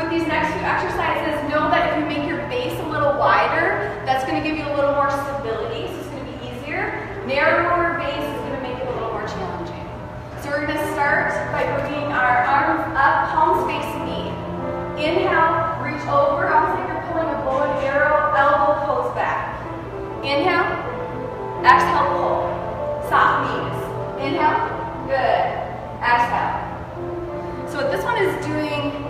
with these next few exercises, know that if you make your base a little wider, that's going to give you a little more stability, so it's going to be easier. Narrower base is going to make it a little more challenging. So we're going to start by bringing our arms up, palms facing me. Inhale, reach over, almost like you're pulling a bow and arrow, elbow pulls back. Inhale, exhale, pull. Soft knees. Inhale, good. Exhale. So what this one is doing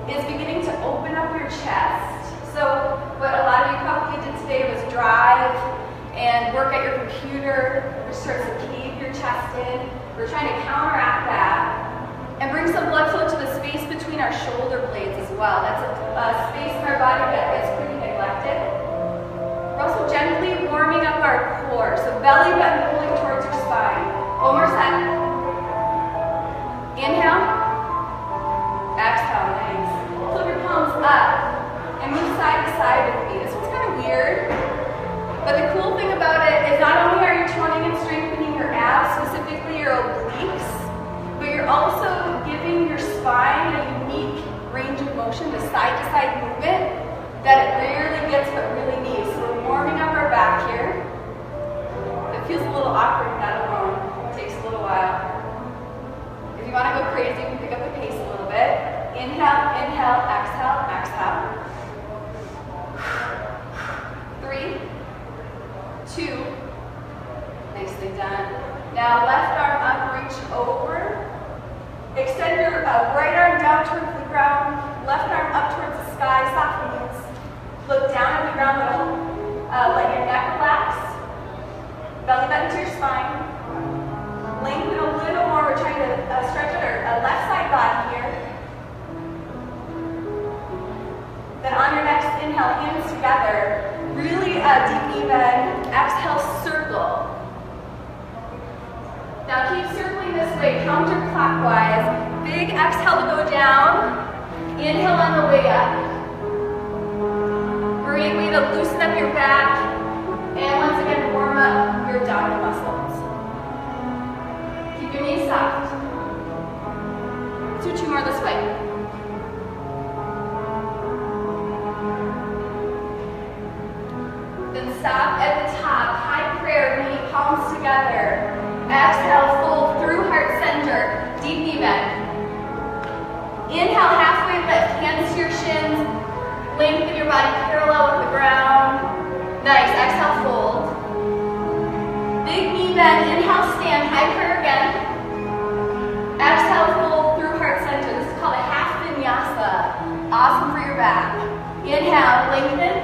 is beginning to open up your chest. So what a lot of you probably did today was drive and work at your computer, which starts to cave your chest in. We're trying to counteract that and bring some blood flow to the space between our shoulder blades as well. That's a space in our body that gets pretty neglected. We're also gently warming up our core, so belly button pulling towards your spine. One more set. Inhale. Exhale, nice. Flip your palms up and move side to side with me. This one's kind of weird, but the cool thing about it is not only are you toning and strengthening your abs, specifically your obliques, but you're also giving your spine a unique range of motion, the side-to-side movement that it rarely gets but really needs. So we're warming up our back here. It feels a little awkward that alone. It takes a little while. If you want to go crazy, you can pick up the pace a little bit. Inhale, inhale, exhale, exhale. 3, 2, nicely done. Now left arm up, reach over. Extend your right arm down towards the ground, left arm up towards the sky, soft knees. Look down at the ground, let your neck relax. Belly button to your spine. Lengthen a little more. We're trying to stretch our left side body here. Then on your next inhale, hands together. Really deep knee bend. Exhale, circle. Now keep circling this way, counterclockwise. Big exhale to go down. Inhale on the way up. Great way to loosen up your back. And once again, warm up your abdominal muscles. Keep your knees soft. Let's do 2 more this way. Then stop at the top. High prayer, knee palms together. Exhale, fold through heart center. Deep knee bend. Inhale, halfway lift. Hands to your shins. Lengthen your body parallel with the ground. Nice. Exhale, fold. Big knee bend. Inhale, stand. High prayer again. Exhale, fold through heart center. This is called a half vinyasa. Awesome for your back. Inhale, lengthen.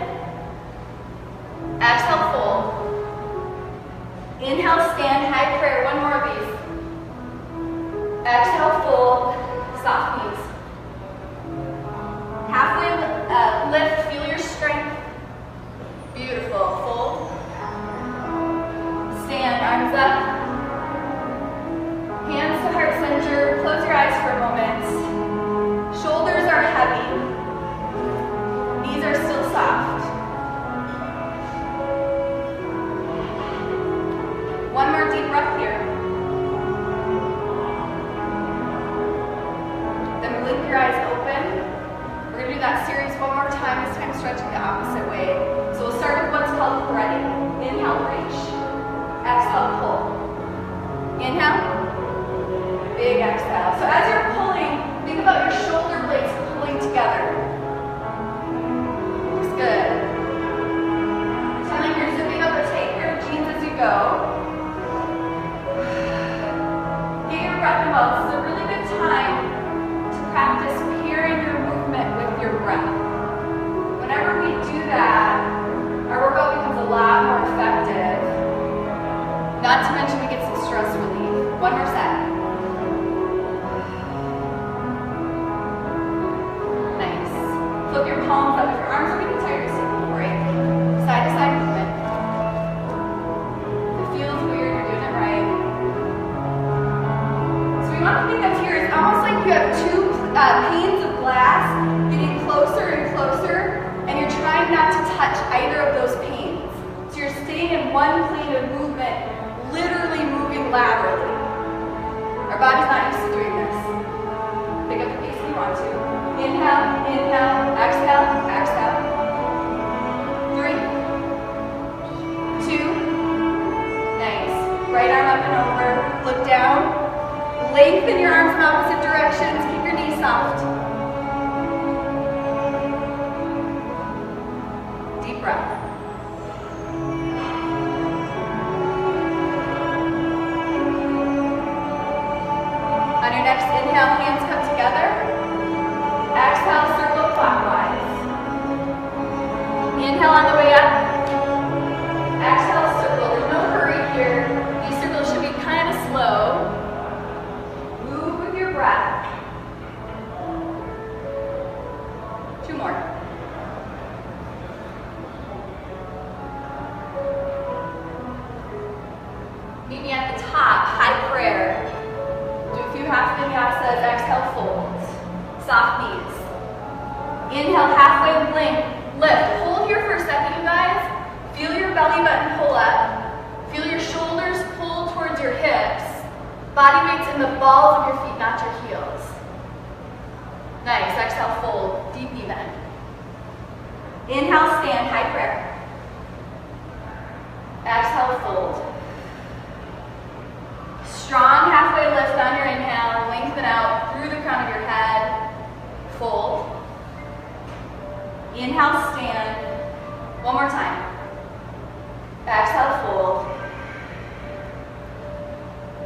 Exhale, fold. Inhale, stand, high prayer. One more of these. Exhale, fold. Soft knees. Halfway lift. Feel your strength. Beautiful. Fold. Stand. Arms up. Hands to heart center. Close your eyes for a moment. Shoulders are heavy. Knees are still soft. One more deep breath here. Then blink your eyes open. We're going to do that series one more time, this time stretching the opposite way. So we'll start with what's called threading. Inhale, reach. Exhale, pull. Inhale. Big exhale. So as you're pulling, think about your shoulder blades pulling together. Looks good. Pretend like you're zipping up a tight pair of jeans as you go. Breath and well. This is a really good time to practice pairing your movement with your breath. Whenever we do that, our workout becomes a lot more effective. Not to mention we get some stress relief. One more set. Nice. Flip your palms up. If your arms are getting tired, just take a little break. Side to side movement. If it feels weird, you're doing it right. You want to think of here, it's almost like you have 2 panes of glass getting closer and closer, and you're trying not to touch either of those panes. So you're staying in one plane of movement, literally moving laterally. Our body's not used to doing this. Pick up the pace if you want to. Inhale, inhale, exhale, exhale. 3, 2, nice. Right arm up and over, look down. Lengthen your arms in opposite directions, keep your knees soft. Deep breath. On your next inhale, hands come together. Exhale, circle clockwise. Inhale on the way up. Exhale, circle. There's no hurry here. These circles should be kind of slow. Move with your breath. 2 more. Meet me at the top, high prayer. Do a few half vinyasas, exhale, fold. Soft knees. Inhale, halfway lift. Hold here for a second, you guys. Feel your belly button pull up. Feel your shoulders pull towards your hips. Body weight's in the balls of your feet, not your heels. Nice, exhale, fold, deep knee bend. Inhale, stand, high prayer. Exhale, fold. Strong halfway lift on your inhale, lengthen out through the crown of your head, fold. Inhale, stand. One more time. Exhale, fold.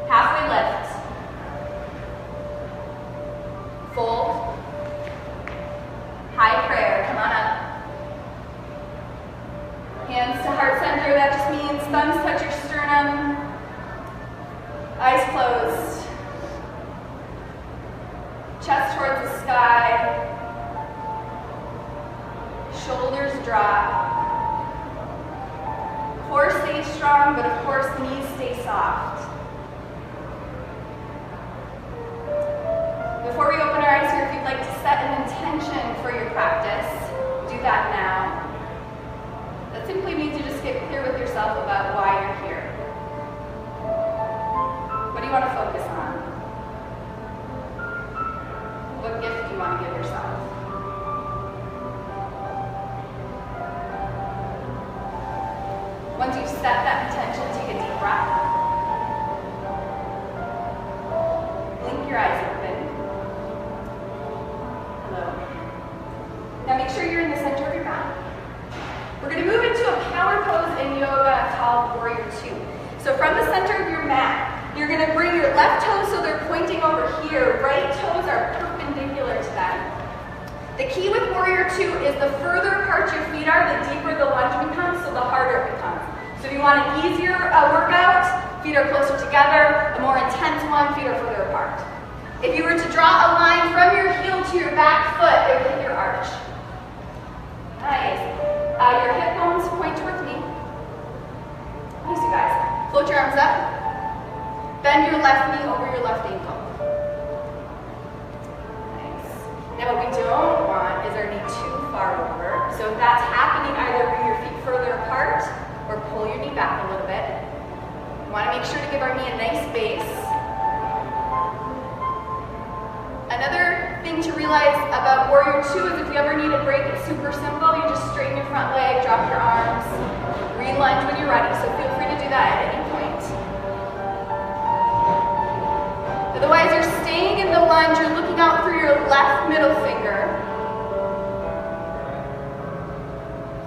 Halfway lift. Fold. High prayer, come on up. Hands to heart center, that just means thumbs touch your sternum. Eyes closed. Chest towards the sky. Shoulders drop. Core stays strong, but of course knees stay soft. Before we open our eyes here, if you'd like to set an intention for your practice, do that now. That simply means you just get clear with yourself about why you're here. What do you want to focus on? What gift do you want to give yourself? Once you've set that intention, take a deep breath. Blink your eyes open. Hello. Now make sure you're in the center of your mat. We're going to move into a power pose in yoga called Warrior 2. So from the center of your mat, you're going to bring your left toes so they're pointing over here. Right toes are perpendicular to them. The key with Warrior 2 is the further apart your feet are, the deeper the lunge becomes, so the harder it becomes. So if you want an easier workout, feet are closer together. A more intense one, feet are further apart. If you were to draw a line from your heel to your back foot, it would hit your arch. Nice. Your hip bones point towards me. Nice, you guys. Float your arms up. Bend your left knee over your left ankle. Nice. Now what we don't want is our knee too far over. So if that's happening, either bring your feet further apart or pull your knee back a little bit. We want to make sure to give our knee a nice base. Another thing to realize about Warrior 2 is if you ever need a break, it's super simple. You just straighten your front leg, drop your arms, re-lunge when you're ready. So feel free to do that at any point. Otherwise, you're staying in the lunge, you're looking out through your left middle finger.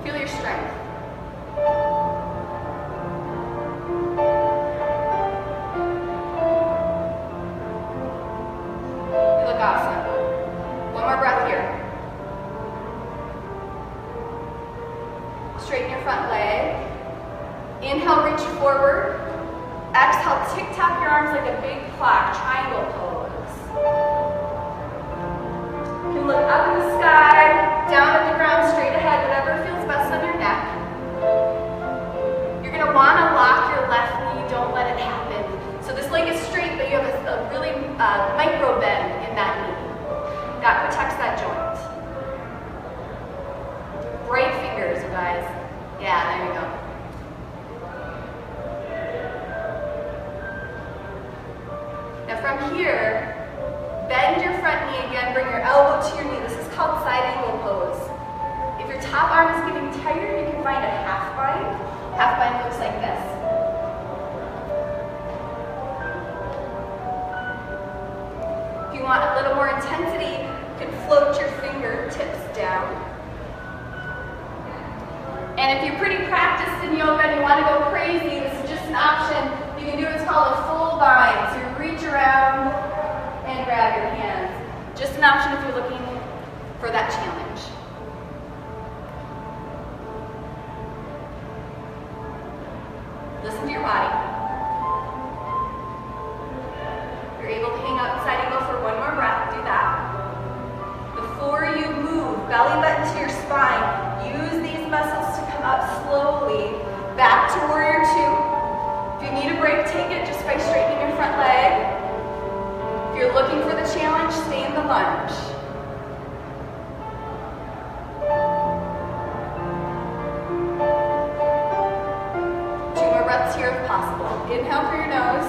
Feel your strength. You look awesome. One more breath here. Straighten your front leg. Inhale, reach forward. Exhale, tick-tock your arms like a big clock, triangle pose. You can look up in the sky, down at the ground, straight ahead, whatever feels best on your neck. You're going to want to lock your left knee, don't let it happen. So this leg is straight, but you have a really micro bend in that knee. That protects that joint. Bright fingers, you guys. Yeah, there you go. Now from here, bend your front knee again, bring your elbow to your knee. This is side angle pose. If your top arm is getting tired, you can find a half bind. Half bind looks like this. If you want a little more intensity, you can float your fingertips down. And if you're pretty practiced in yoga and you want to go crazy, this is just an option. You can do what's called a full bind. So you reach around and grab your hands. Just an option if you're looking for that challenge. Listen to your body. If you're able to hang out side angle for one more breath, do that. Before you move, belly button to your spine, use these muscles to come up slowly back to warrior two. If you need a break, take it just by straightening your front leg. If you're looking for the challenge, stay in the lunge. Here if possible. Inhale through your nose.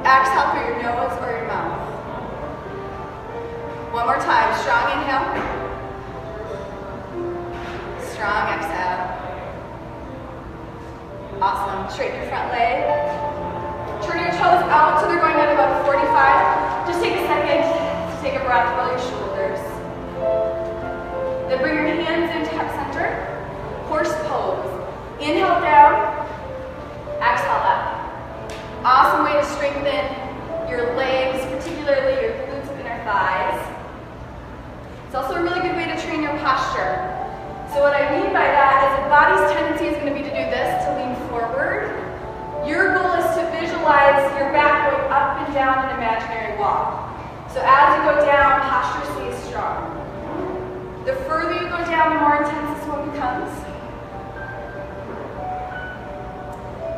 Exhale through your nose or your mouth. One more time. Strong inhale. Strong exhale. Awesome. Straighten your front leg. Turn your toes out so they're going at about 45. Just take a second to take a breath, roll your shoulders. Then bring your hands into heart center. Horse pose. Inhale down. Exhale up. Awesome way to strengthen your legs, particularly your glutes and inner thighs. It's also a really good way to train your posture. So what I mean by that is the body's tendency is going to be to do this, to lean forward. Your goal is to visualize your back going up and down an imaginary wall. So as you go down, posture stays strong. The further you go down, the more intense this one becomes.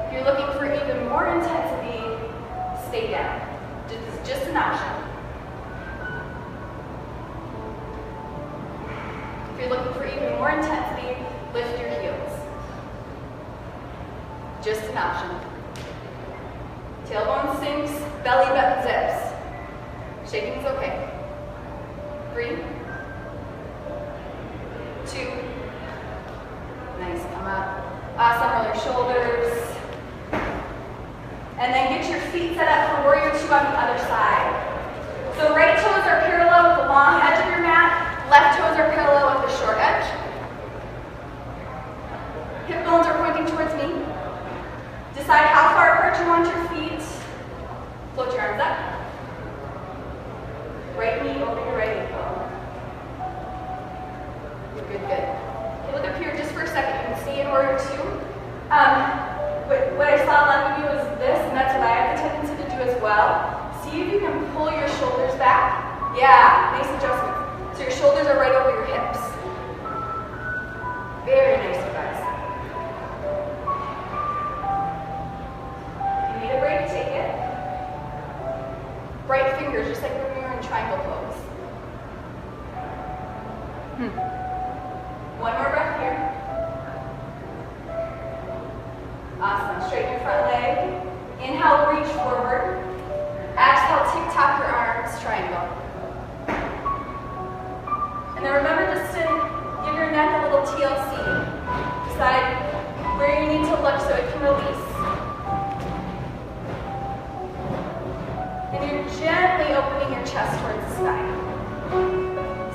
If you're looking for even more intensity, stay down. This is just an option. If you're looking for even more intensity, lift your heels. Just an option. Tailbone sinks, belly button zips. Shaking is okay. 3, 2. Nice, come up. Awesome, roll your shoulders. And then get your feet set up for warrior two on the other side. So right toes are parallel with the long edge of your mat. Left toes are parallel with the short edge. Hip bones are pointing towards me. Decide how far apart you want your feet. Float your arms up. Right knee over your right ankle. Good, good. Okay, look up here just for a second. You can see in warrior two. What I saw a lot of you was this, and that's what I have the tendency to do as well. See if you can pull your shoulders back. Yeah, nice adjustment. So your shoulders are right over your hips. Very nice, you guys. If you need a break, take it. Bright fingers, just like when we were in triangle pose. One more breath here. Awesome. Straighten your front leg. Inhale, reach forward. Exhale, tick-tock your arms, triangle. And then remember just to give your neck a little TLC. Decide where you need to look so it can release. And you're gently opening your chest towards the sky.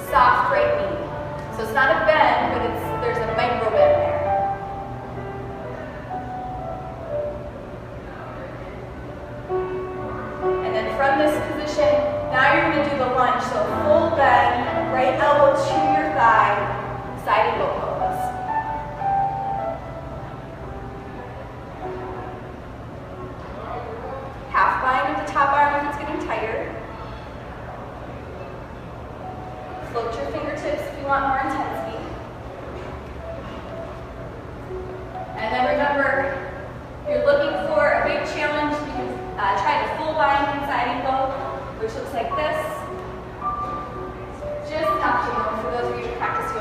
Soft right knee. So it's not a bend, but there's a micro bend there. From this position, now you're going to do the lunge. So full bend, right elbow to your thigh, side angle pose. Half bind with the top arm if it's getting tired. Float your fingertips if you want more intensity. And then remember, if you're looking for a big challenge, you can try the full bind side angle, which looks like this. Just optional for those of you who practice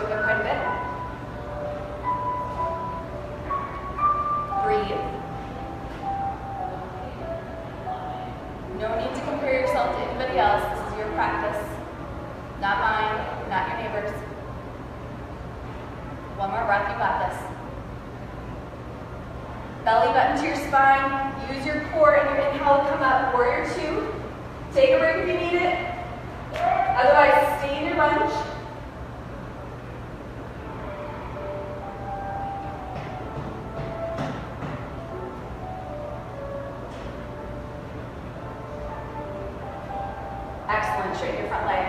One more breath, you got this. Belly button to your spine. Use your core and your inhale to come up. Warrior two. Take a break if you need it. Otherwise, stay in your lunge. Excellent. Straighten your front leg.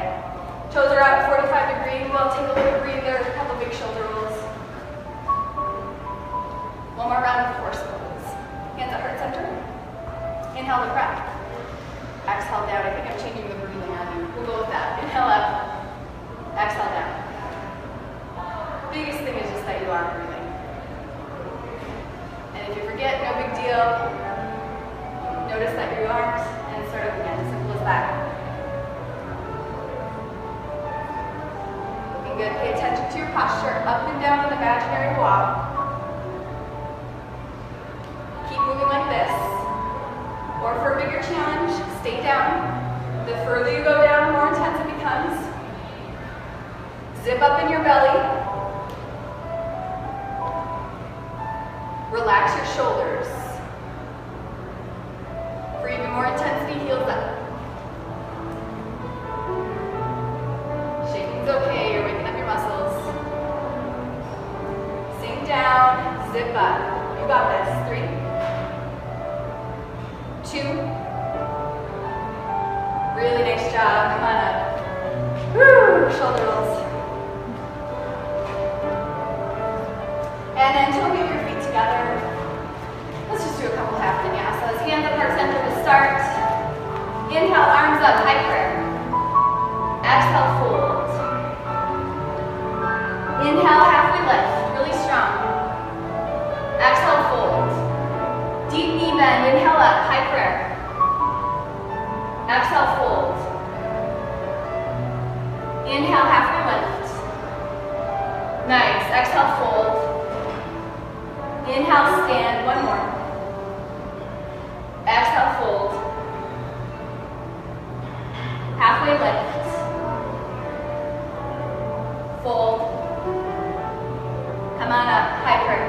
Toes are out 45 degrees. We'll take a little breather. A couple big shoulder rolls. One more round of horse pose. Hands at heart center. Inhale, look back. Exhale down. I think I'm changing the breathing on you. We'll go with that. Inhale up. Exhale down. Biggest thing is just that you are breathing. And if you forget, no big deal. Notice that you aren't, and start up again. Simple as that. Looking good. Pay attention to your posture. Up and down an imaginary wall. Keep moving like this. Or for a bigger challenge, stay down. The further you go down, the more intense it becomes. Zip up in your belly. Relax your shoulders. For even more intensity, heels up. Shaking's okay, you're waking up your muscles. Sink down, zip up. You got this. 3, 2. Really nice job. Come on up. Woo! Shoulder rolls. And then toe your feet together. Let's just do a couple half vinyasas. Hands at heart center to start. Inhale, arms up, high prayer. Exhale, fold. Inhale, halfway lift. Really strong. Exhale, fold. Deep knee bend. Inhale up, high prayer. Exhale, fold. Inhale, halfway lift. Nice. Exhale, fold. Inhale, stand. One more. Exhale, fold. Halfway lift. Fold. Come on up. High prayer.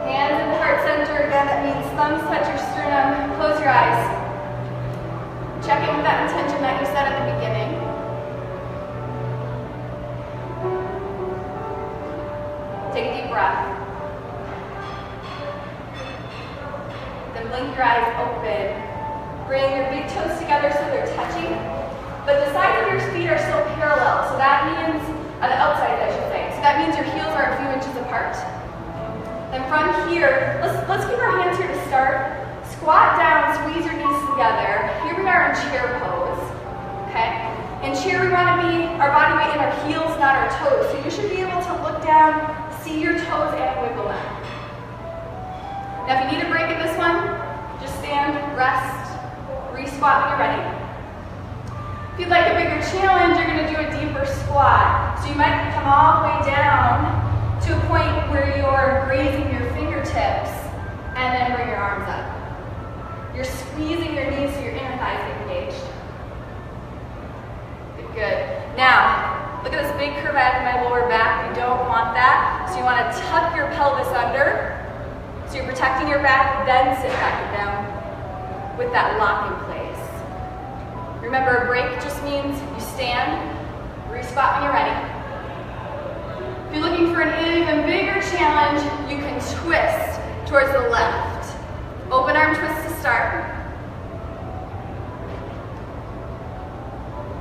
Hands in the heart center. Again, that means thumbs touch your sternum. Close your eyes. Check in with that intention that you set at the beginning. Take a deep breath. Then blink your eyes open. Bring your big toes together so they're touching, but the sides of your feet are still parallel. So that means, on the outside I should say, so that means your heels are a few inches apart. Then from here, let's keep our hands here to start. Squat down, squeeze your knees together. Here we are in chair pose, okay? In chair, we want to be our body weight in our heels, not our toes. So you should be able to look down, see your toes, and wiggle them. Now, if you need a break in this one, just stand, rest, re-squat when you're ready. If you'd like a bigger challenge, you're going to do a deeper squat. So you might come all the way down to a point where you're grazing your fingertips, and then bring your arms up. You're squeezing your knees so your inner thighs get engaged. Good. Now, look at this big curve out in my lower back. We don't want that. So you want to tuck your pelvis under. So you're protecting your back, then sit back and down with that lock in place. Remember, a break just means you stand, re-squat when you're ready. If you're looking for an even bigger challenge, you can twist towards the left. Open arm twist to start.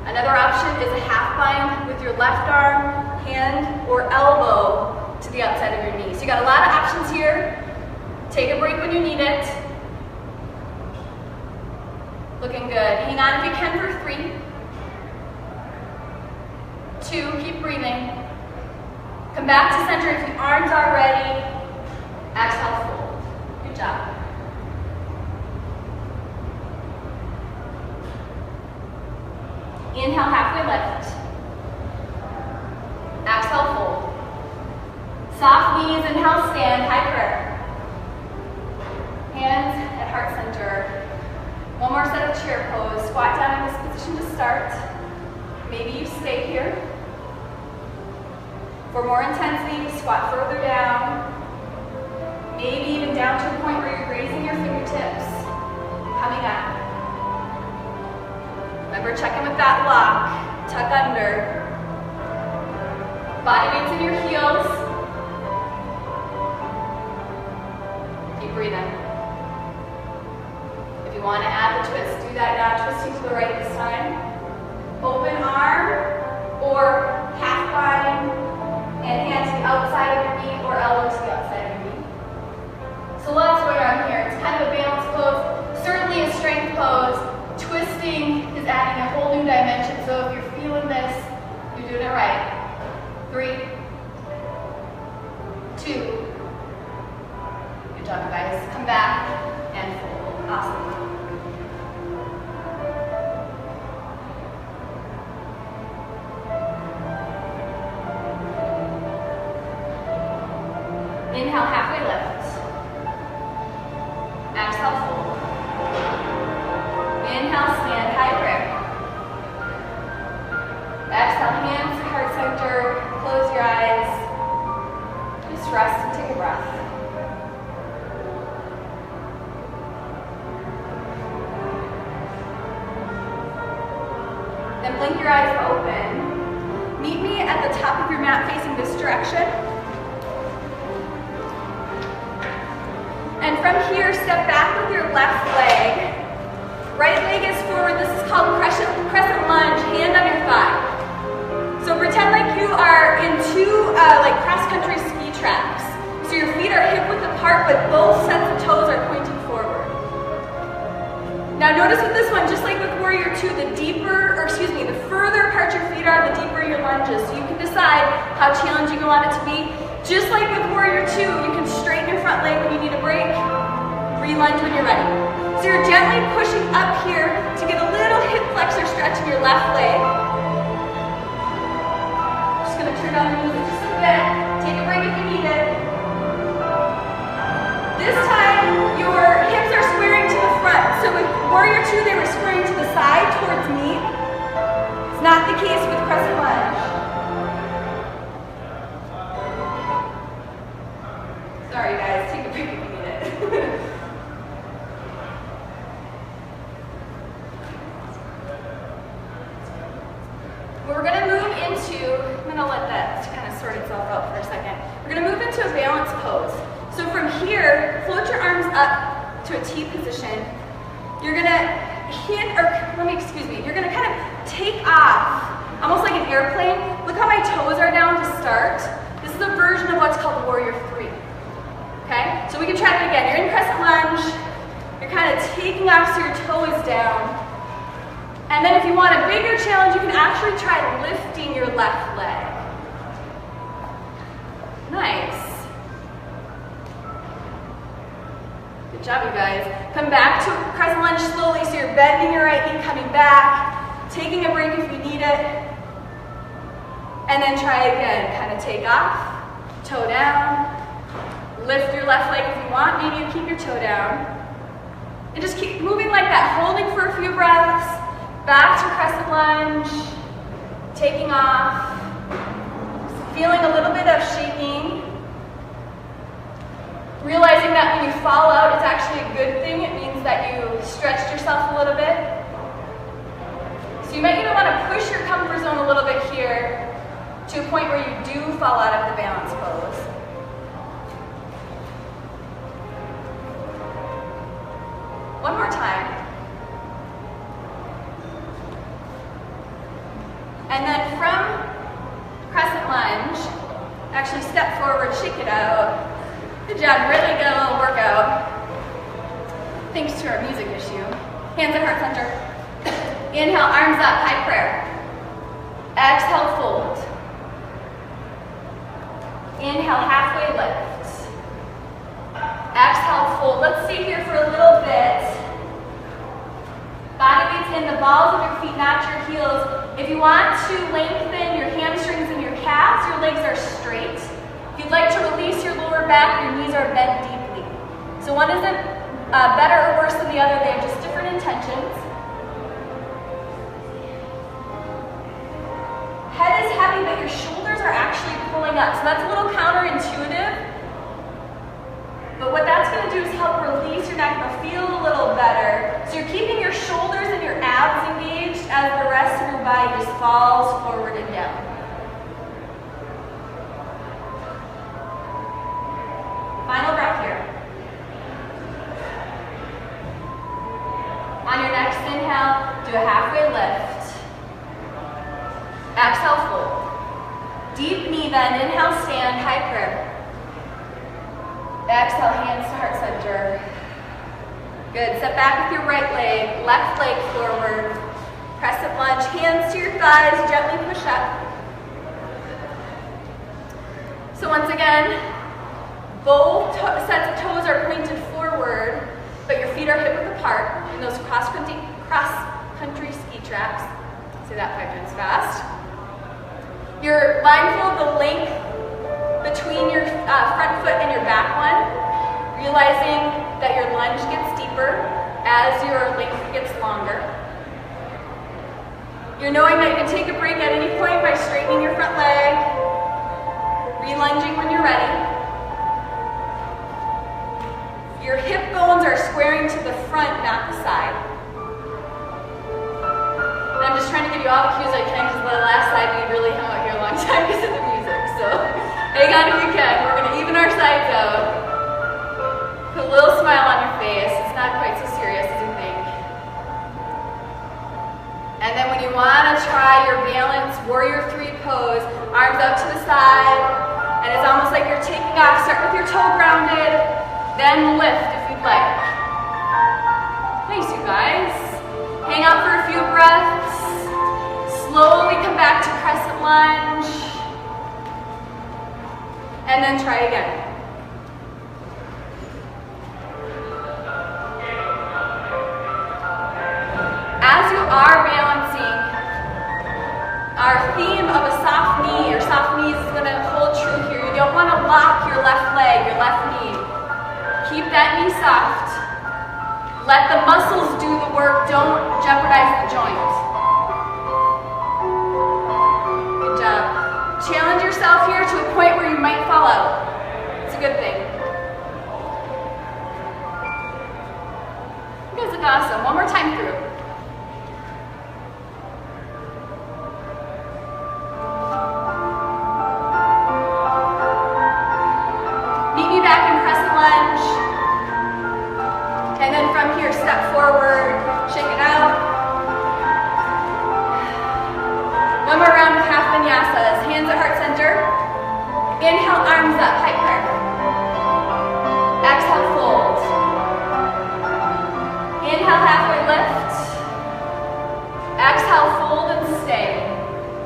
Another option is a half bind with your left arm, hand, or elbow to the outside of your knee. So you got a lot of options here. Take a break when you need it. Looking good. Hang on if you can for 3, 2, keep breathing. Come back to center if your arms are ready. Exhale, fold. Good job. Inhale, halfway lift. Exhale, fold. Soft knees, inhale, stand, high prayer. Hands at heart center. One more set of chair pose. Squat down in this position to start. Maybe you stay here. For more intensity, squat further down. Maybe even down to the point where you're raising your fingertips, coming up. Remember, check in with that lock, tuck under. Body weight's in your heels. Keep breathing. If you want to add the twist, do that now. Twisting to the right this time. Open arm or half bind and hand to the outside of your knee or elbow to the outside of your knee. So lots going on here. It's kind of a balance pose, certainly a strength pose. Twisting is adding a whole new dimension. So if you're feeling this, you're doing it right. 3, 2. Good job, guys. Come back and fold. Awesome. Inhale, halfway lift. Exhale, fold. Inhale, stand, high prayer. Exhale, hands to heart center. Close your eyes. Just rest and take a breath. Then blink your eyes open. Meet me at the top of your mat facing this direction. And from here, step back with your left leg. Right leg is forward. This is called crescent lunge, hand on your thigh. So pretend like you are in two like cross-country ski tracks. So your feet are hip-width apart, but both sets of toes are pointing forward. Now notice with this one, just like with Warrior 2, the further apart your feet are, the deeper your lunges. So you can decide how challenging you want it to be. Just like with Warrior 2, you can straighten your front leg when you need a break, re-lunge when you're ready. So you're gently pushing up here to get a little hip flexor stretch in your left leg. Just gonna turn down the music just a bit. Take a break if you need it. This time, your hips are squaring to the front. So with Warrior 2, they were squaring to the side towards me. It's not the case with crescent lunge. Sorry guys, take a break if you need it. We're going to move into, I'm going to let that kind of sort itself out for a second. We're going to move into a balance pose. So from here, float your arms up to a T position. You're going to you're going to kind of take off, almost like an airplane. Look how my toes are down to start. This is a version of what's called Warrior 3. Okay, so we can try it again. You're in crescent lunge. You're kind of taking off so your toe is down. And then if you want a bigger challenge, you can actually try lifting your left leg. Nice. Good job, you guys. Come back to crescent lunge slowly, so you're bending your right knee, coming back, taking a break if you need it. And then try again. Kind of take off, toe down. Lift your left leg if you want. Maybe you keep your toe down. And just keep moving like that, holding for a few breaths. Back to crescent lunge. Taking off. Feeling a little bit of shaking. Realizing that when you fall out, it's actually a good thing. It means that you stretched yourself a little bit. So you might even want to push your comfort zone a little bit here to a point where you do fall out of the balance pose. One more time. And then from crescent lunge, actually step forward, shake it out. Good job, really get a little workout. Thanks to our music issue. Hands at heart center. Inhale, arms up, high prayer. Exhale, fold. Inhale, halfway lift. Exhale, fold. Let's stay here for a little bit. Body weight's in the balls of your feet, not your heels. If you want to lengthen your hamstrings and your calves, your legs are straight. If you'd like to release your lower back, your knees are bent deeply. So one isn't better or worse than the other, they have just different intentions. Head is heavy, but your shoulders are actually pulling up. So that's a little counterintuitive, but what that's going to do is help release your neck. It'll feel a little better. So you're keeping your shoulders and your abs engaged as the rest of your body just falls forward and down. Final breath here. On your next inhale, do a halfway lift. Exhale, fold. Deep knee bend, inhale, stand, high prayer. Exhale, hands to heart center. Good, step back with your right leg, left leg forward. Crescent lunge, hands to your thighs, gently push up. So once again, both sets of toes are pointed forward, but your feet are hip width apart in those cross-country ski tracks. Say that 5 times fast. You're mindful of the length between your front foot and your back one, realizing that your lunge gets deeper as your length gets longer. You're knowing that you can take a break at any point by straightening your front leg, re-lunging when you're ready. Your hip bones are squaring to the front, not the side. I'm just trying to give you all the cues I can because the last side we really hung out here a long time because of the music. So hang on if you can. We're going to even our sides out. Put a little smile on your face. It's not quite so serious as you think. And then when you want to try your balance warrior 3 pose, arms out to the side, and it's almost like you're taking off. Start with your toe grounded, then lift if you'd like. Nice, you guys. Hang out for a few breaths. Slowly come back to crescent lunge. And then try again. As you are balancing, our theme of a soft knee or soft knees is going to hold true here. You don't want to lock your left leg, your left knee. Keep that knee soft. Let the muscles do the work. Don't jeopardize the joint. Good job. Challenge yourself here to a point where you might fall out. It's a good thing. You guys look awesome. One more time through. Meet me back in crescent lunge. And then from here, step forward, shake it out. One more round of half vinyasas. Hands at heart center. Inhale, arms up, high prayer. Exhale, fold. Inhale, halfway lift. Exhale, fold and stay.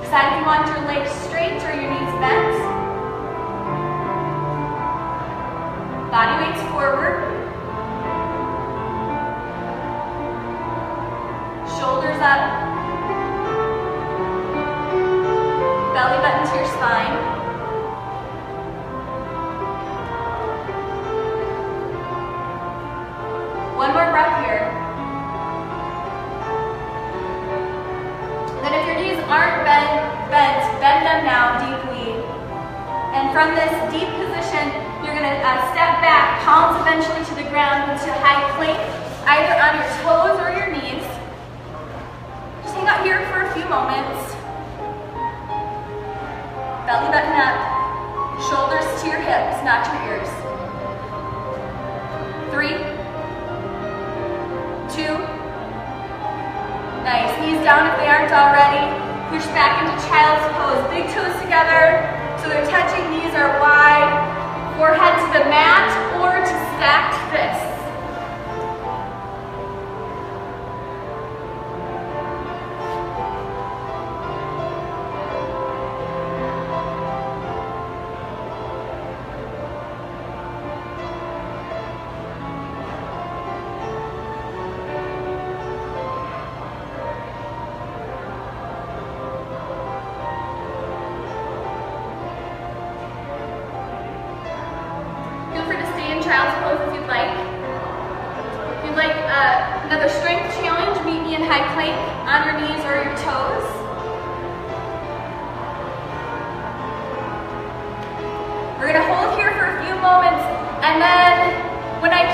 Decide if you want your legs straight or your knees bent. Body weight's forward. Shoulders up. Belly button to your spine. One more breath here. Then if your knees aren't bent, bend them now deeply. And from this deep position, you're going to step back, palms eventually to the ground into high plank, either on your toes or your knees. Just hang out here for a few moments. Belly button up, shoulders to your hips, not your ears. 3, 2, nice. Knees down if they aren't already. Push back into child's pose. Big toes together, so they're touching, knees are wide. Forehead to the mat or to stacked fists. Child's pose if you'd like. If you'd like another strength challenge, meet me in high plank on your knees or your toes.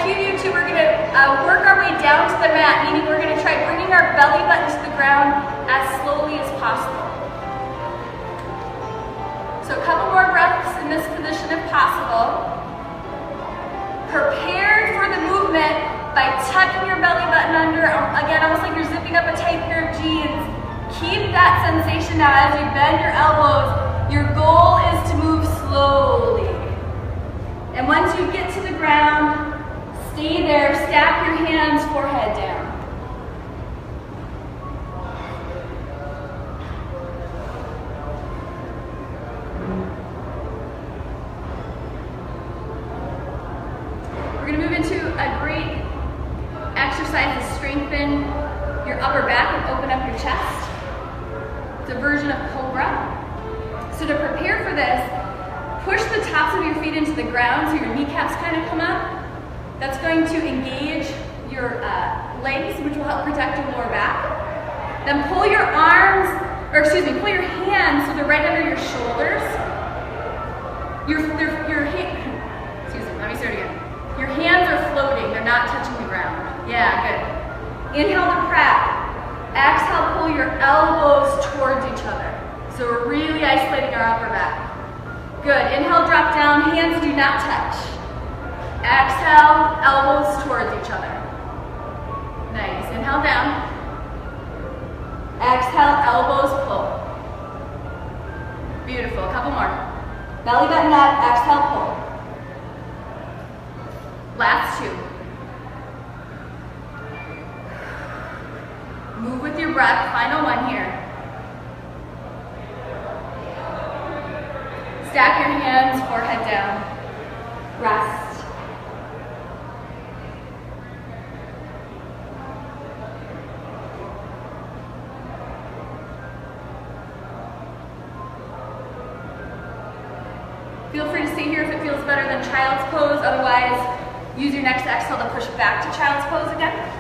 cue you to, we're gonna work our way down to the mat, meaning we're gonna try bringing our belly button to the ground as slowly as possible. So a couple more breaths in this position if possible. Prepared for the movement by tucking your belly button under, again, almost like you're zipping up a tight pair of jeans. Keep that sensation now as you bend your elbows. Your goal is to move slowly. And once you get to the ground, stay there, stack your hands, forehead down. We're going to move into a great exercise to strengthen your upper back and open up your chest. It's a version of Cobra. So to prepare for this, push the tops of your feet into the ground so your kneecaps kind of come up. That's going to engage your legs, which will help protect your lower back. Then pull your arms, pull your hands so they're right under your shoulders. Let me start again. Your hands are floating, they're not touching the ground. Yeah, good. Inhale to prep. Exhale, pull your elbows towards each other. So we're really isolating our upper back. Good, inhale, drop down, hands do not touch. Exhale, elbows towards each other. Nice, inhale down. Exhale, elbows pull. Beautiful, a couple more. Belly button up, exhale, pull. Last two. Move with your breath, final one here. Stack your hands, forehead down. Rest. Feel free to stay here if it feels better than child's pose. Otherwise, use your next exhale to push back to child's pose again.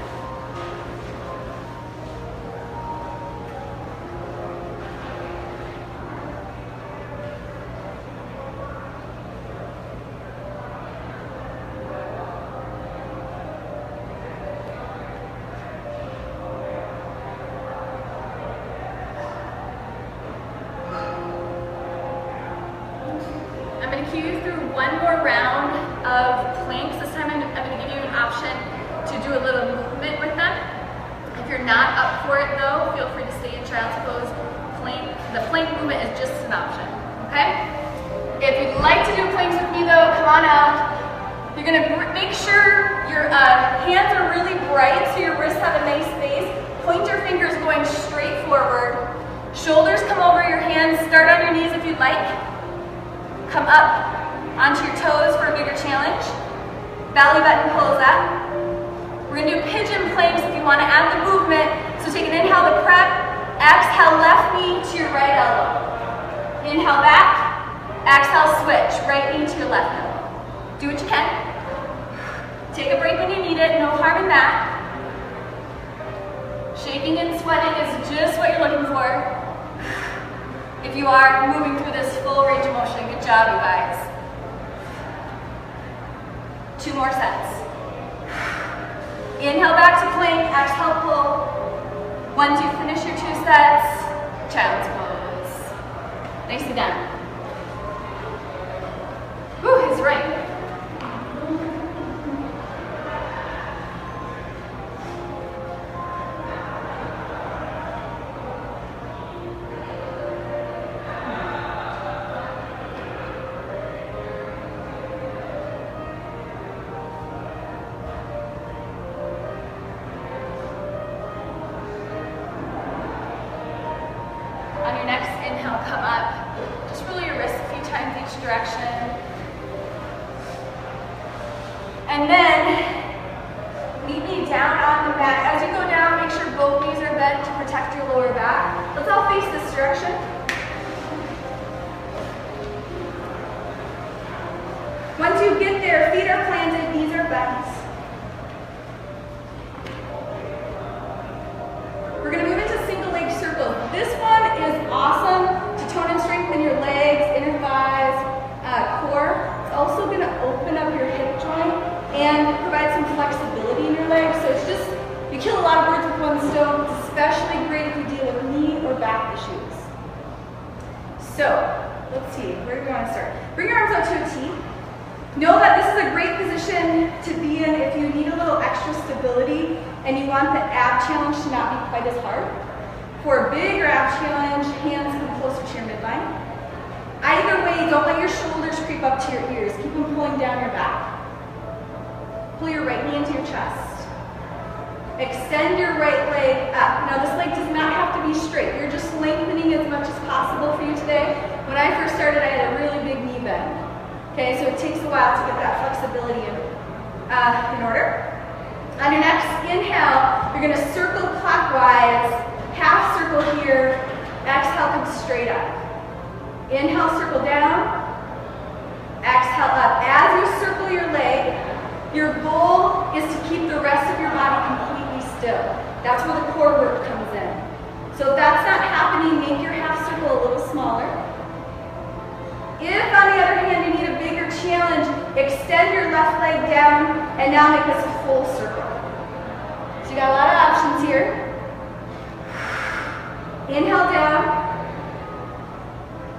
I'm going to cue you through one more round of planks. This time I'm going to give you an option to do a little movement with them. If you're not up for it though, feel free to stay in child's pose. The plank movement is just an option, okay? If you'd like to do planks with me though, come on out. You're going to make sure your hands are really bright so your wrists have a nice space. Point your fingers going straight forward. Shoulders come over your hands. Start on your knees if you'd like. Come up onto your toes for a bigger challenge. Belly button pulls up. We're going to do pigeon planks if you want to add the movement. So take an inhale to prep. Exhale, left knee to your right elbow. Inhale back. Exhale, switch. Right knee to your left elbow. Do what you can. Take a break when you need it. No harm in that. Shaking and sweating is just what you're looking for. If you are moving through this full range of motion, good job, you guys. 2 more sets. Inhale back to plank, exhale pull. Once you finish your 2 sets, child's pose. Nicely done. Whew, it's right. Come up, just roll your wrists a few times each direction. And then, meet me down on the mat. As you go down, make sure both knees are bent to protect your lower back. Let's all face this direction. Once you get there, feet are planted, knees are bent. We're going to move into single leg circles. This one is awesome to tone and strengthen your legs, inner thighs, core. It's also going to open up your hip joint and provide some out to a T. Know that this is a great position to be in if you need a little extra stability and you want the ab challenge to not be quite as hard. For a bigger ab challenge, hands come closer to your midline. Either way, don't let your shoulders creep up to your ears. Keep them pulling down your back. Pull your right knee into your chest. Extend your right leg up. Now this leg does not have to be straight. You're just lengthening as much as possible for you today. When I first started, I had a really big knee bend. Okay, so it takes a while to get that flexibility in order. On your next inhale, you're going to circle clockwise, half circle here, exhale, come straight up. Inhale, circle down, exhale up. As you circle your leg, your goal is to keep the rest of your body completely still. That's where the core work comes in. So if that's not happening, make your half circle a little smaller. If, on the other hand, you need a bigger challenge, extend your left leg down and now make this a full circle. So you got a lot of options here. Inhale down.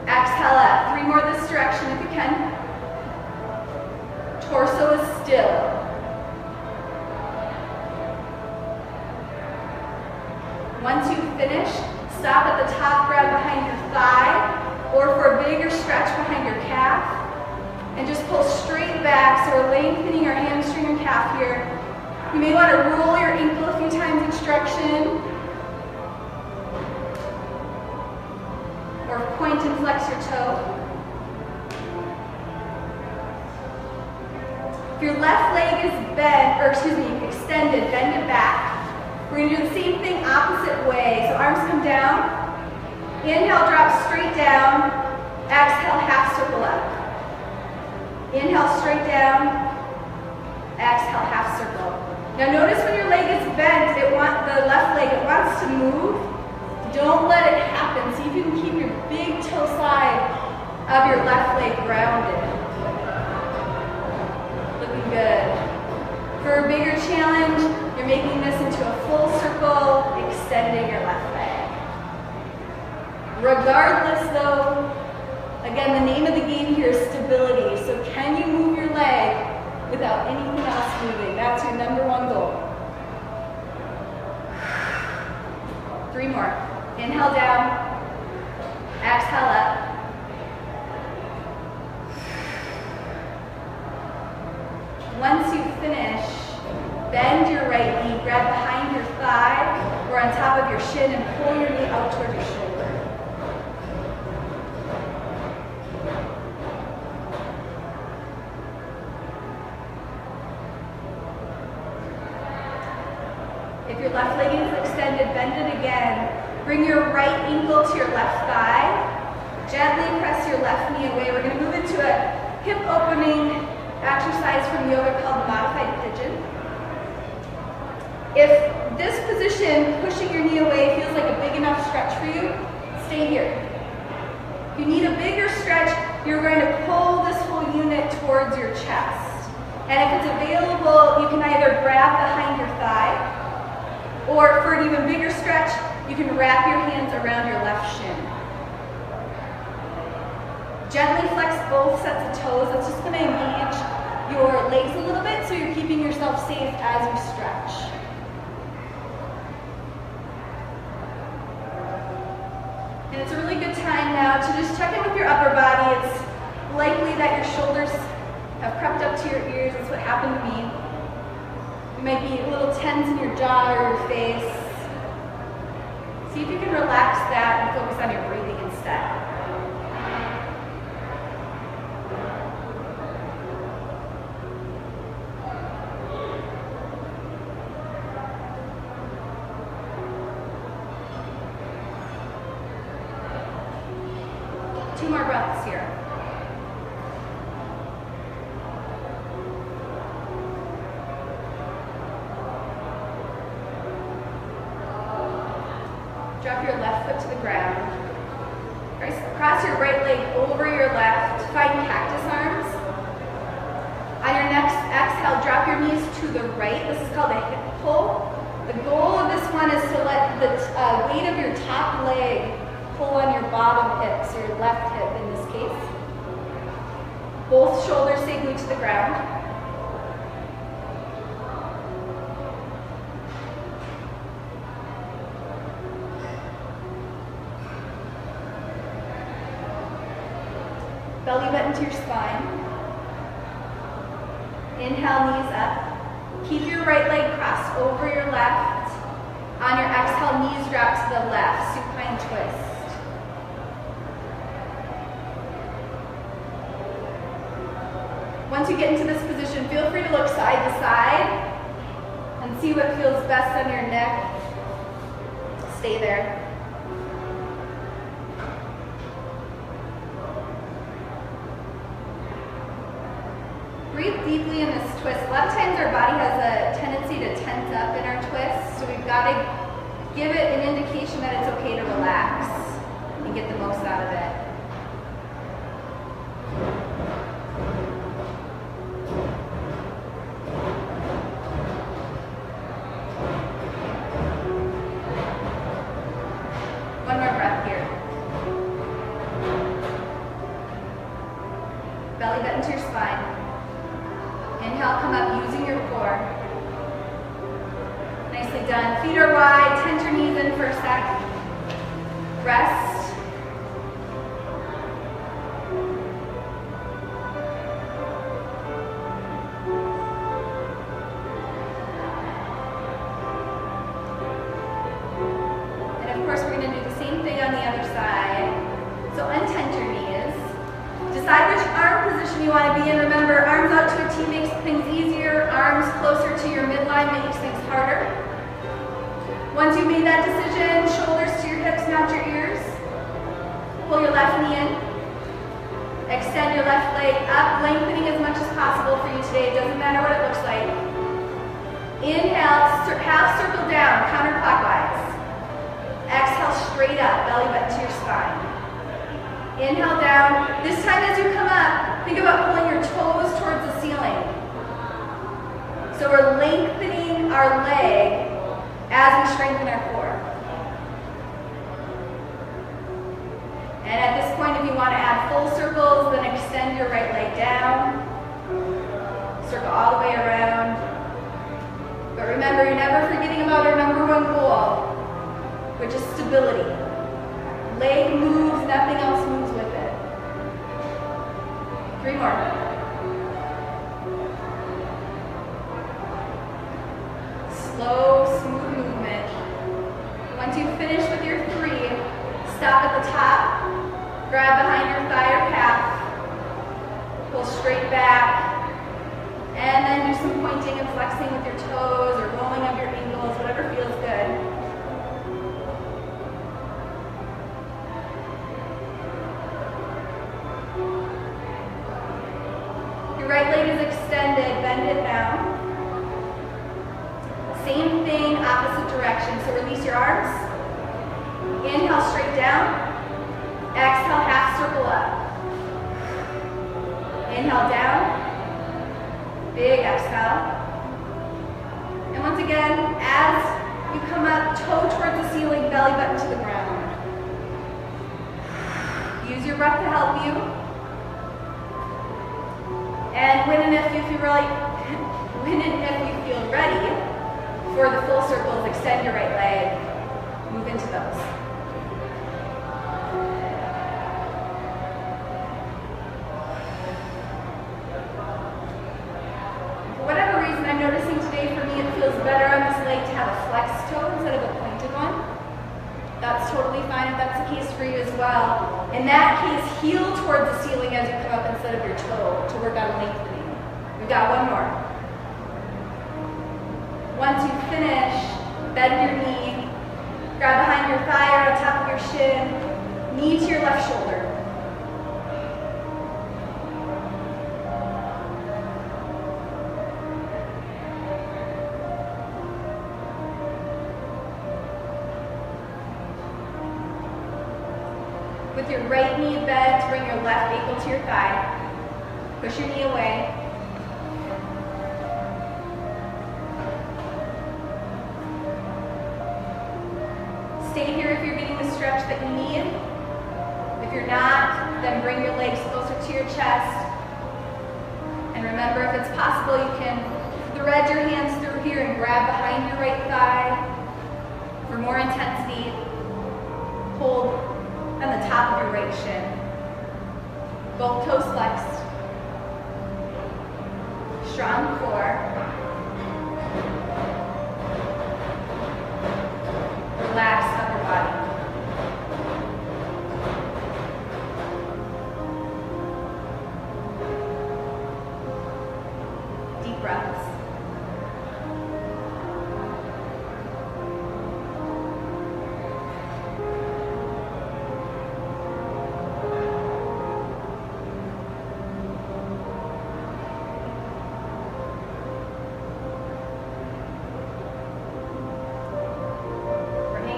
Exhale up. 3 more this direction if you can. Torso is still. Once you finish, stop at the top, grab behind your thigh, or for a bigger stretch behind your calf, and just pull straight back. So we're lengthening our hamstring and calf here. You may want to roll your ankle a few times each direction, or point and flex your toe. If your left leg is extended, bend it back. We're going to do the same thing opposite way. So arms come down. Inhale, drop straight down. Exhale, half circle up. Inhale, straight down. Exhale, half circle. Now notice when your leg is bent, the left leg, it wants to move. Don't let it happen. See if you can keep your big toe side of your left leg grounded. Looking good. For a bigger challenge, you're making this into a full circle, extending your left leg. Regardless though, again, the name of the game here is stability. So can you move your leg without anything else moving? That's your #1 goal. 3 more. Inhale down, exhale up. Once you finish, bend your right knee, grab behind your thigh or on top of your shin and pull your knee out toward your shoulder. If your left leg is extended, bend it again. Bring your right ankle to your left thigh. Gently press your left knee away. We're going to move into a hip opening exercise from yoga called modified pigeon. If this position, pushing your knee away, feels like a big enough stretch for you, stay here. If you need a bigger stretch, you're going to pull this whole unit towards your chest. And if it's available, you can either grab behind your thigh, or for an even bigger stretch, you can wrap your hands around your left shin. Gently flex both sets of toes. That's just going to engage your legs a little bit so you're keeping yourself safe as you stretch. And it's a really good time now to just check in with your upper body. It's likely that your shoulders have crept up to your ears. That's what happened to me. You might be a little tense in your jaw or your face. See if you can relax that and focus on your breathing instead. Two more breaths here. Drop your left foot to the ground. Cross your right leg over your left. Find cactus arms. On your next exhale, drop your knees to the right. This is called a hip pull. The goal of this one is to let the weight of your top leg pull on your bottom hip, so your left hip in this case. Both shoulders stay glued to the ground. Belly button to your spine. Inhale, knees up. Keep your right leg crossed over your left. On your exhale, knees drop to the left, supine twist. Once you get into this position, feel free to look side to side and see what feels best on your neck. Stay there. Breathe deeply in this twist. A lot of times our body has a tendency to tense up in our twist, so we've got to give it an indication that it's okay to relax and get the most out of it. One more breath here. Belly button to your spine. Inhale, come up using your core. Nicely done. Feet are wide. Tense your knees in for a sec. Rest. And of course, we're going to do the same thing on the other side. So untense your knees. Decide which arm position you want to be in. Remember, arms out to a T makes things easier. Arms closer to your midline makes things harder. Once you've made that decision, shoulders to your hips, not your ears. Pull your left knee in. Extend your left leg up, lengthening as much as possible for you today. It doesn't matter what it looks like. Inhale, half circle down, counterclockwise. Exhale, straight up, belly button to your spine. Inhale down. This time as you come up, think about pulling your toes towards the ceiling. So we're lengthening our leg as we strengthen our core. And at this point, if you want to add full circles, then extend your right leg down. Circle all the way around. But remember, you're never forgetting about our number one goal, which is stability. Leg moves, nothing else moves with it. 3 more. Slow, smooth movement. Once you finish with your 3, stop at the top, grab behind your thigh or calf, pull straight back, and then do some pointing and flexing with your toes or rolling of your ankles, whatever feels good. Right leg is extended, bend it down. Same thing, opposite direction. So release your arms. Inhale, straight down. Exhale, half circle up. Inhale, down. Big exhale. And once again, as you come up, toe towards the ceiling, belly button to the ground. Use your breath to help you. And when and if you feel ready for the full circles, extend your right leg, move into those. For whatever reason, I'm noticing today for me it feels better on this leg to have a flexed toe instead of a pointed one. That's totally fine if that's the case for you as well. In that case, heel towards the ceiling as you come up instead of your toe to work on lengthening. We've got one more. Once you finish, bend your knee, grab behind your thigh or on top of your shin, knee to your left shoulder. With your right knee bent, bring your left ankle to your thigh. Push your knee away. Stay here if you're getting the stretch that you need. If you're not, then bring your legs closer to your chest. Remember, if it's possible, you can thread your hands through here and grab behind your right thigh. For more intensity, hold on the top of your right shin. Both toes flexed. Strong core. Relaxed upper body. Deep breaths.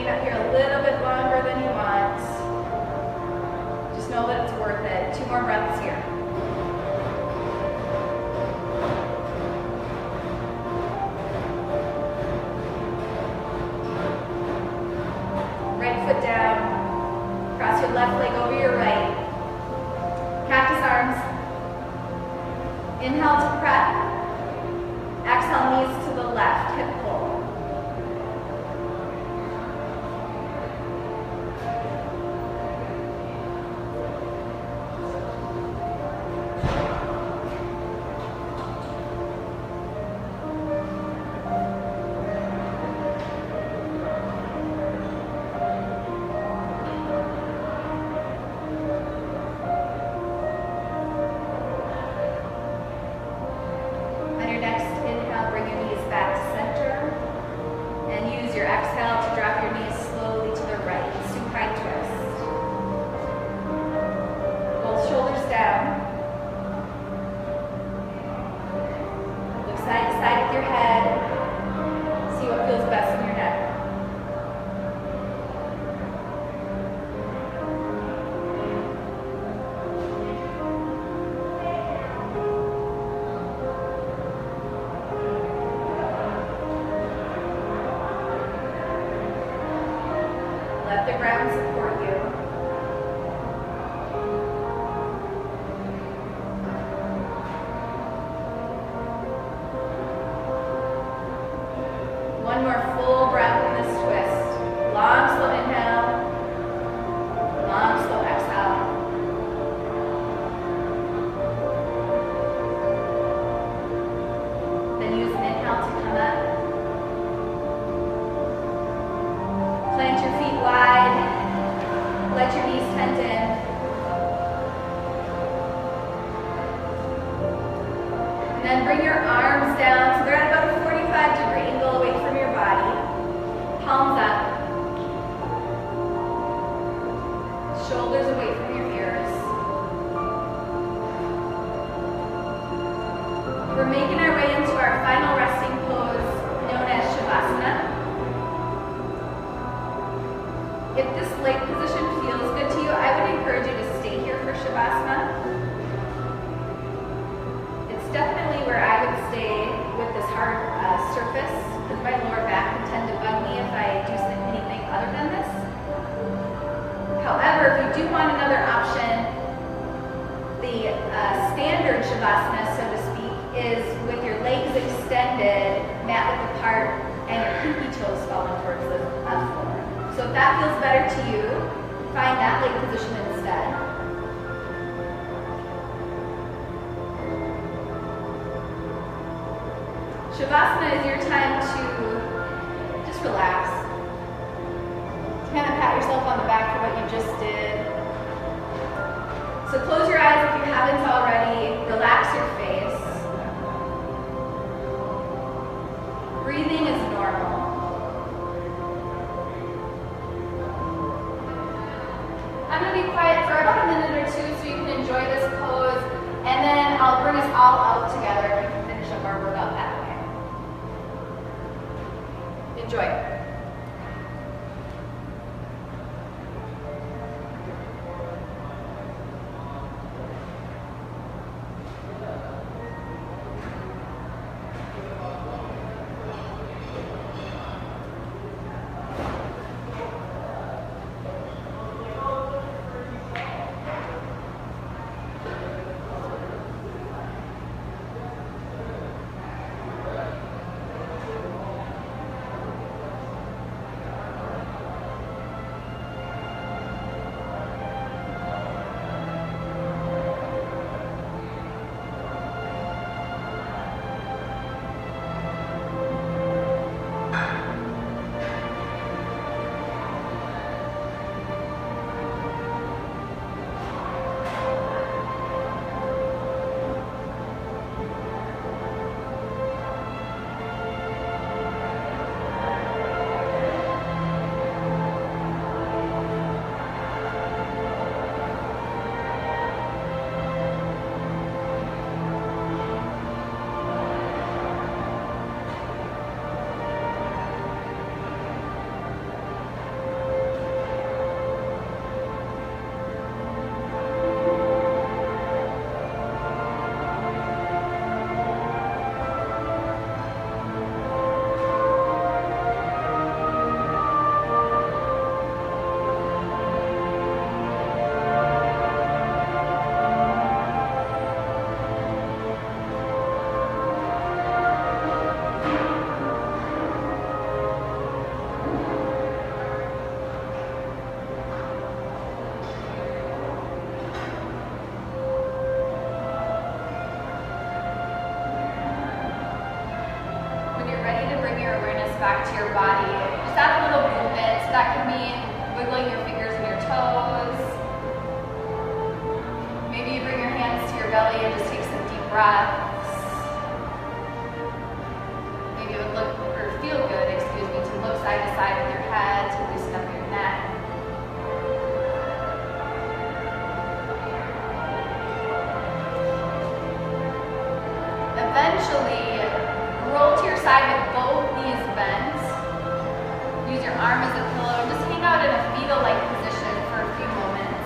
Up here a little bit longer than you want. Just know that it's worth it. 2 more breaths here. Right foot down. Cross your left leg over your right. Cactus arms. Inhale to prep. Exhale, knees to the left, hip pull. Let the ground support you. One more full breath in this twist. Long, slow inhale. Long, slow exhale. Then use an inhale to come up. Plant your feet wide. Let your knees tent in. And then bring your arms down so they're at about a 45-degree angle away from your body. Palms up. Shoulders away from your ears. We're making our way into our final resting pose known as Shavasana. If this leg position feels good to you, I would encourage you to stay here for Shavasana. It's definitely where I would stay with this hard surface, because my lower back can tend to bug me if I do anything other than this. However, if you do want another option, the standard Shavasana, so to speak, is with your legs extended, mat width apart, and your pinky toes falling towards the floor. So if that feels better to you, find that leg position instead. Shavasana is your time to just relax. Kind of pat yourself on the back for what you just did. So close your eyes if you haven't already. Relax your face. Breathing is normal. I'm going to be quiet for about a minute or two so you can enjoy this pose, and then I'll bring us all out together and we can finish up our workout that way. Enjoy. ready to bring your awareness back to your body, just add a little movement. So that can mean wiggling your fingers and your toes. Maybe you bring your hands to your belly and just take some deep breaths. Maybe it would look, or feel good, excuse me, to look side to side with your head, to loosen up your neck. Eventually, roll to your side with both knees bent. Use your arm as a pillow. Just hang out in a fetal-like position for a few moments.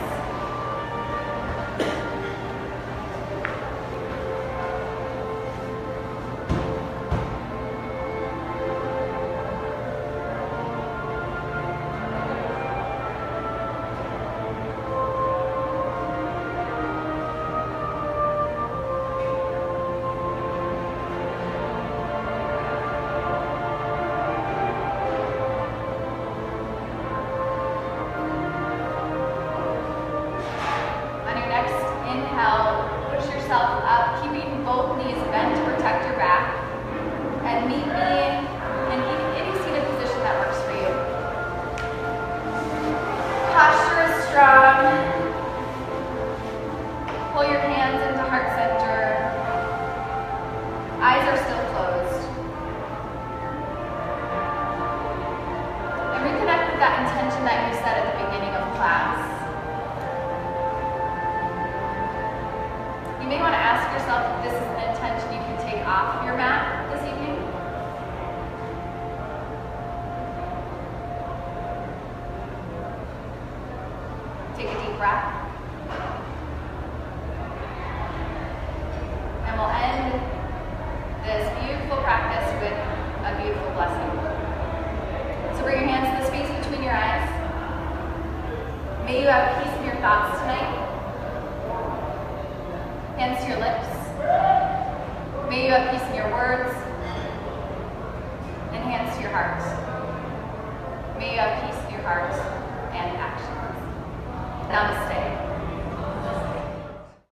Inhale, push yourself up, keeping both knees bent to protect your back. And meet me in any seated position that works for you. Posture is strong. Pull your hands into heart center. Eyes are still closed. And reconnect with that intention that you set at the beginning of class. You may want to ask yourself if this is an intention you can take off your mat this evening. Take a deep breath. And we'll end this beautiful practice with a beautiful blessing. So bring your hands to the space between your eyes. May you have peace in your thoughts tonight. Hands to your lips. May you have peace in your words. And hands to your heart. May you have peace in your heart and actions. Namaste.